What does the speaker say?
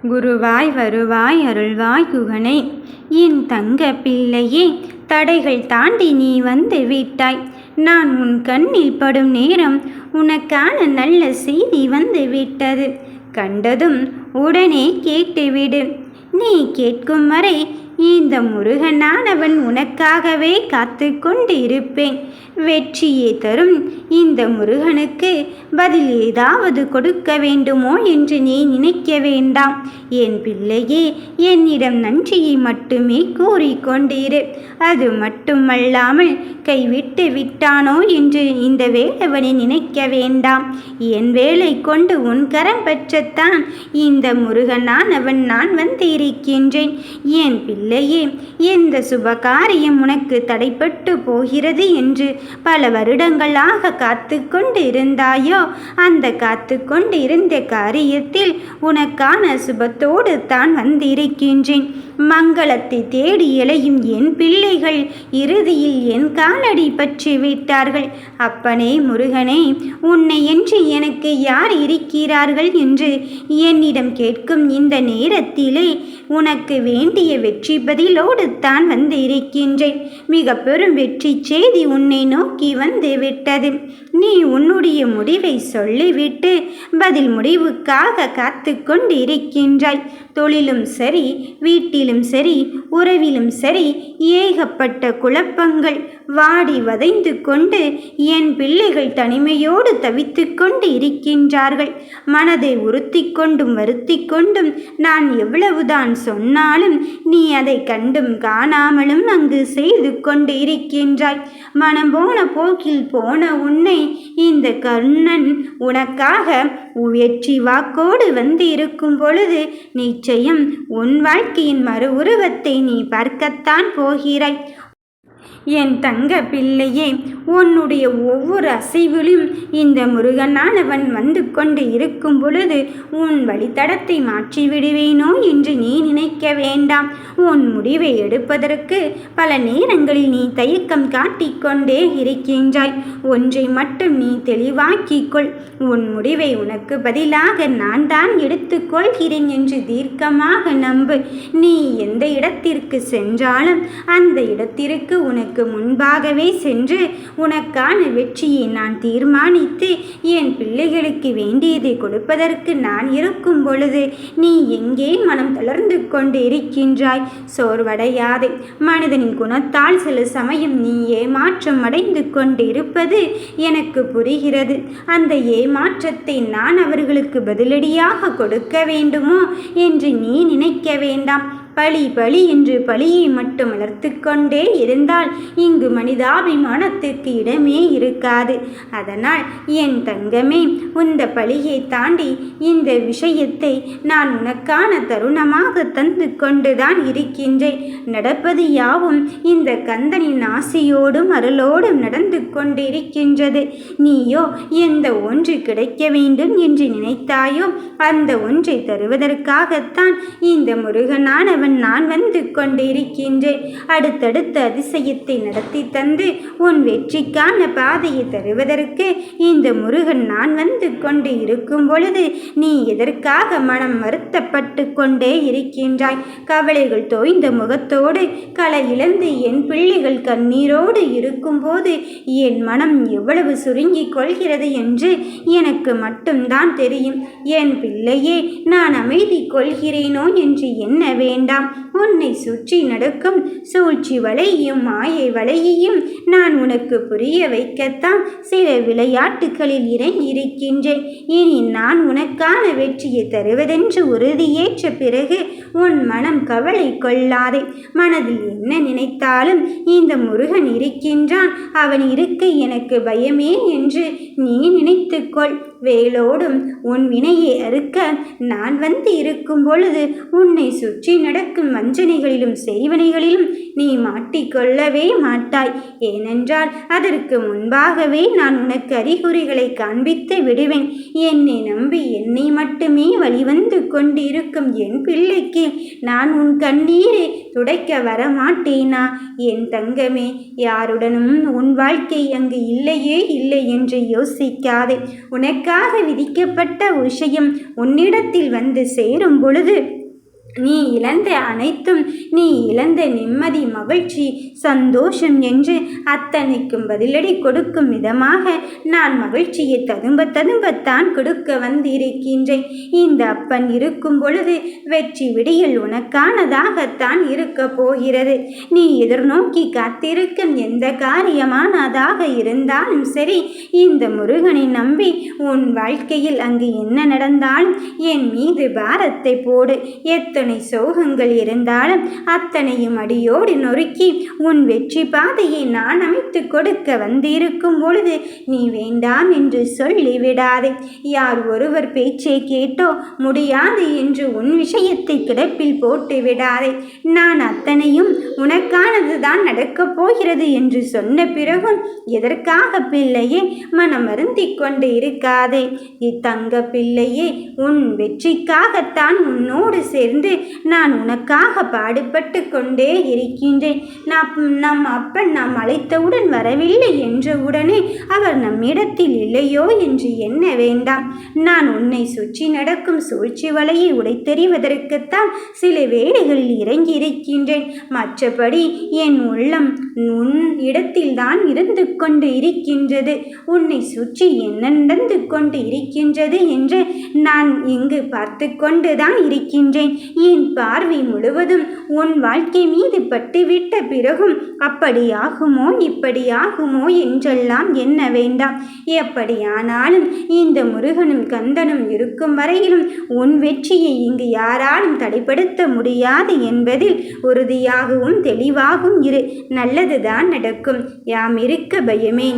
குருவாய் வருவாய் அருள்வாய் குகனே, என் தங்க பிள்ளையே, தடைகள் தாண்டி நீ வந்து விட்டாய். நான் உன் கண்ணில் படும் நேரம் உனக்கான நல்ல செய்தி வந்து விட்டது. கண்டதும் உடனே கேட்டுவிடு. நீ கேட்கும் வரை இந்த முருகனானவன் உனக்காகவே காத்து கொண்டு இருப்பேன். வெற்றியே தரும் இந்த முருகனுக்கு பதில் ஏதாவது கொடுக்க வேண்டுமோ என்று நீ நினைக்க வேண்டாம். என் பிள்ளையே, என்னிடம் நன்றியை மட்டுமே கூறிக்கொண்டிரு. அது மட்டுமல்லாமல் கைவிட்டு விட்டானோ என்று இந்த வேலவனை நினைக்க வேண்டாம். என் வேலை கொண்டு உன் கரம் பெற்றத்தான் இந்த முருகனானவன் நான் வந்திருக்கின்றேன். என் பிள்ளையே, எந்த சுபகாரியம் உனக்கு தடைப்பட்டு போகிறது என்று பல வருடங்களாக காத்து கொண்டு இருந்தாயோ, அந்த காத்து கொண்டு இருந்த காரியத்தில் உனக்கான சுபத்தோடு தான் வந்திருக்கின்றேன். மங்களத்தை தேடி இளையும் என் பிள்ளைகள் இறுதியில் என் காலடி பற்றி விட்டார்கள். அப்பனே முருகனே, உன்னை என்று எனக்கு யார் இருக்கிறார்கள் என்று என்னிடம் கேட்கும் இந்த நேரத்திலே உனக்கு வேண்டிய வெற்றி பதிலோடு தான் வந்து இருக்கின்றேன். மிக பெரும் வெற்றி செய்தி உன்னை நோக்கி வந்து விட்டது. நீ உன்னுடைய முடிவை சொல்லிவிட்டு பதில் முடிவுக்காக காத்து கொண்டு இருக்கின்றாய். தொழிலும் சரி, வீட்டிலும் சரி, உறவிலும் சரி, ஏகப்பட்ட குழப்பங்கள். வாடி வதைந்து கொண்டு என் பிள்ளைகள் தனிமையோடு தவித்து கொண்டு இருக்கின்றார்கள். மனதை உறுத்தி கொண்டும் வருத்தி கொண்டும் நான் எவ்வளவுதான் சொன்னாலும் நீ அதை கண்டும் காணாமலும் அங்கு செய்து கொண்டு இருக்கின்றாய். மனம் போன போக்கில் போன உன்னை இந்த கர்ணன் உனக்காக வெற்றி வாக்கோடு வந்து இருக்கும் பொழுது நிச்சயம் உன் வாழ்க்கையின் மறு உருவத்தை நீ பார்க்கத்தான் போகிறாய். என் தங்க பிள்ளையே, உன்னுடைய ஒவ்வொரு அசைவிலும் இந்த முருகனானவன் வந்து கொண்டு இருக்கும் பொழுது உன் வழித்தடத்தை மாற்றி விடுவேனோ என்று நீ நினைக்க வேண்டாம். உன் முடிவை எடுப்பதற்கு பல நேரங்களில் நீ தயக்கம் காட்டிக்கொண்டே இருக்கின்றாய். ஒன்றை மட்டும் நீ தெளிவாக்கிக்கொள். உன் முடிவை உனக்கு பதிலாக நான் தான் எடுத்துக்கொள்கிறேன் என்று தீர்க்கமாக நம்பு. நீ எந்த இடத்திற்கு சென்றாலும் அந்த இடத்திற்கு உனக்கு முன்பாகவே சென்று உனக்கான வெற்றியை நான் தீர்மானித்து என் பிள்ளைகளுக்கு வேண்டியதை கொடுப்பதற்கு நான் இருக்கும் பொழுது நீ எங்கே மனம் தளர்ந்து கொண்டு இருக்கின்றாய்? சோர்வடையாதே. மனிதனின் குணத்தால் சில சமயம் நீ ஏமாற்றம் அடைந்து கொண்டு இருப்பது எனக்கு புரிகிறது. அந்த ஏமாற்றத்தை நான் அவர்களுக்கு பதிலடியாக கொடுக்க வேண்டுமோ என்று நீ நினைக்க வேண்டாம். பழி பழி என்று பழியை மட்டும் வளர்த்து கொண்டே இருந்தால் இங்கு மனிதாபிமானத்திற்கு இடமே இருக்காது. அதனால் என் தங்கமே, இந்த பழியை தாண்டி இந்த விஷயத்தை நான் உனக்கான தருணமாக தந்து கொண்டுதான் இருக்கின்றேன். நடப்பது யாவும் இந்த கந்தனின் ஆசையோடும் அருளோடும் நடந்து கொண்டிருக்கின்றது. நீயோ எந்த ஒன்று கிடைக்க வேண்டும் என்று நினைத்தாயோ அந்த ஒன்றை தருவதற்காகத்தான் இந்த முருகனானவன் நான் வந்து கொண்டிருக்கின்றேன். அடுத்தடுத்த அதிசயத்தை நடத்தி தந்து உன் வெற்றிக்கான பாதையை தருவதற்கு இந்த முருகன் நான் வந்து கொண்டு இருக்கும் பொழுது நீ எதற்காக மனம் வருத்தப்பட்டு கொண்டே இருக்கின்றாய்? கவலைகள் தோய்ந்த முகத்தோடு களை இழந்து என் பிள்ளைகள் கண்ணீரோடு இருக்கும்போது என் மனம் எவ்வளவு சுருங்கிக் கொள்கிறது என்று எனக்கு மட்டும்தான் தெரியும். என் பிள்ளையே, நான் அமைதி கொள்கிறேனோ என்று எண்ண வேண்டாம். உன்னை சுற்றி நடக்கும் சூழ்ச்சி வலையையும் மாயை வலையையும் நான் உனக்கு புரிய வைக்கத்தான் சில விளையாட்டுகளில் இறங்கியிருக்கின்றேன். இனி நான் உனக்கான வெற்றியை தருவதென்று உறுதியேற்ற பிறகு உன் மனம் கவலை கொள்ளாதே. மனதில் என்ன நினைத்தாலும் இந்த முருகன் இருக்கின்றான், அவன் இருக்க எனக்கு பயமே என்று நீ நினைத்துக்கொள். வேலோடும் உன் வினையை அறுக்க நான் வந்து இருக்கும் பொழுது உன்னை சுற்றி நடக்கும் வஞ்சனைகளிலும் செய்வனைகளிலும் நீ மாட்டிக்கொள்ளவே மாட்டாய். ஏனென்றால் அதற்கு முன்பாகவே நான் உனக்கு அறிகுறிகளை காண்பித்து விடுவேன். என்னை நம்பி என்னை மட்டுமே வழிவந்து கொண்டிருக்கும் என் பிள்ளைக்கு நான் உன் கண்ணீரை துடைக்க வரமாட்டேனா? என் தங்கமே, யாருடனும் உன் வாழ்க்கை அங்கு இல்லையே இல்லை என்று யோசிக்காதே. உனக்கு உனக்காக விதிக்கப்பட்ட விஷயம் உன்னிடத்தில் வந்து சேரும் பொழுது நீ இழந்த அனைத்தும், நீ இழந்த நிம்மதி, மகிழ்ச்சி, சந்தோஷம் என்று அத்தனைக்கும் பதிலடி கொடுக்கும் விதமாக நான் மகிழ்ச்சியை ததும்பத்தான் கொடுக்க வந்திருக்கின்றேன். இந்த அப்பன் இருக்கும் பொழுது வெற்றி விடியல் உனக்கானதாகத்தான் இருக்க போகிறது. நீ எதிர்நோக்கி காத்திருக்கும் எந்த காரியமானதாக இருந்தாலும் சரி, இந்த முருகனை நம்பி உன் வாழ்க்கையில் அங்கு என்ன நடந்தாலும் என் மீது பாரத்தை போடு. எத்தனை சோகங்கள் இருந்தாலும் அத்தனையும் அடியோடு நொறுக்கி உன் வெற்றி பாதையை நான் அமைத்து கொடுக்க வந்திருக்கும் பொழுது நீ வேண்டாம் என்று சொல்லிவிடாதே. யார் ஒருவர் பேச்சை கேட்டோ முடியாது என்று உன் விஷயத்தை கிடப்பில் போட்டு விடாதே. நான் அத்தனையும் உனக்கானதுதான் நடக்கப் போகிறது என்று சொன்ன பிறகும் எதற்காக பிள்ளையே மனமருந்தி கொண்டு இருக்காதே. இத்தங்க பிள்ளையே, உன் வெற்றிக்காகத்தான் உன்னோடு சேர்ந்து நான் உனக்காக பாடுபட்டு கொண்டே இருக்கின்றேன். நம் அப்பன் நாம் அழைத்தவுடன் வரவில்லை என்ற உடனே அவர் நம்மிடத்தில் இல்லையோ என்று எண்ண வேண்டாம். நான் உன்னை சுற்றி நடக்கும் சூழ்ச்சி வலையை உடைத்தெறிவதற்குத்தான் சில வேளைகளில் இறங்கி இருக்கின்றேன். மற்றபடி என் உள்ளம் உன் இடத்தில்தான் இருந்து கொண்டு இருக்கின்றது. உன்னை சுற்றி என்ன நடந்து கொண்டு இருக்கின்றது என்று நான் இங்கு பார்த்து கொண்டுதான் இருக்கின்றேன். என் பார்வை முழுவதும் உன் வாழ்க்கை மீது பட்டுவிட்ட பிறகும் அப்படியாகுமோ இப்படியாகுமோ என்றெல்லாம் எண்ண வேண்டாம். எப்படியானாலும் இந்த முருகனும் கந்தனும் இருக்கும் வரையிலும் உன் வெற்றியை இங்கு யாராலும் தடைப்படுத்த முடியாது என்பதில் உறுதியாகவும் தெளிவாகவும் இரு. நல்லதுதான் நடக்கும். யாம் இருக்க பயமே.